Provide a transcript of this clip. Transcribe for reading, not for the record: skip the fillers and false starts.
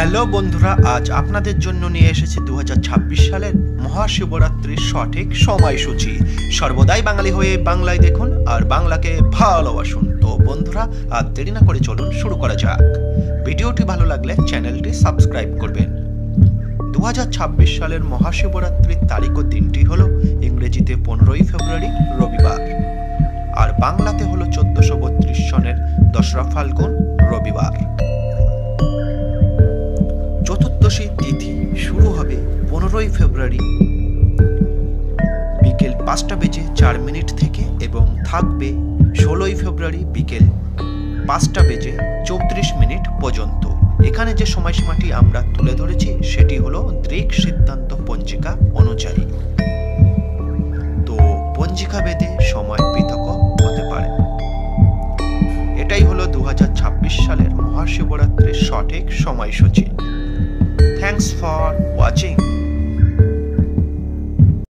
Hello বন্ধুরা, আজ আপনাদের জন্য নিয়ে এসেছি 2026 সালের মহাশিবরাত্রির সঠিক সময়সূচি। সর্বদাই বাঙালি হয়ে বাংলায় দেখুন আর বাংলাকে ভালোবাসুন। তো বন্ধুরা, আর দেরি না করে চলুন শুরু করা যাক। ভিডিওটি ভালো লাগলে চ্যানেলটি সাবস্ক্রাইব করবেন। 2026 সালের মহাশিবরাত্রির তারিখ ও দিনটি হলো ইংরেজিতে 15ই ফেব্রুয়ারি রবিবার, আর বাংলাতে হলো 1432 সনের 2রা ফাল্গুন রবিবার। চতুর্দশী তিথি শুরু হবে 15ই ফেব্রুয়ারি বিকেল 5:04 থেকে এবং থাকবে 16ই ফেব্রুয়ারি বিকেল 5:34 পর্যন্ত। এখানে যে সময়সীমাটি আমরা তুলে ধরেছি সেটি হলো দৃক সিদ্ধান্ত পঞ্জিকা অনুযায়ী। তো পঞ্জিকা ভেদে সময় পৃথক হতে পারে। এটাই হলো 2026 সালের মহাশিবরাত্রির সঠিক সময়সূচি। Thanks for watching.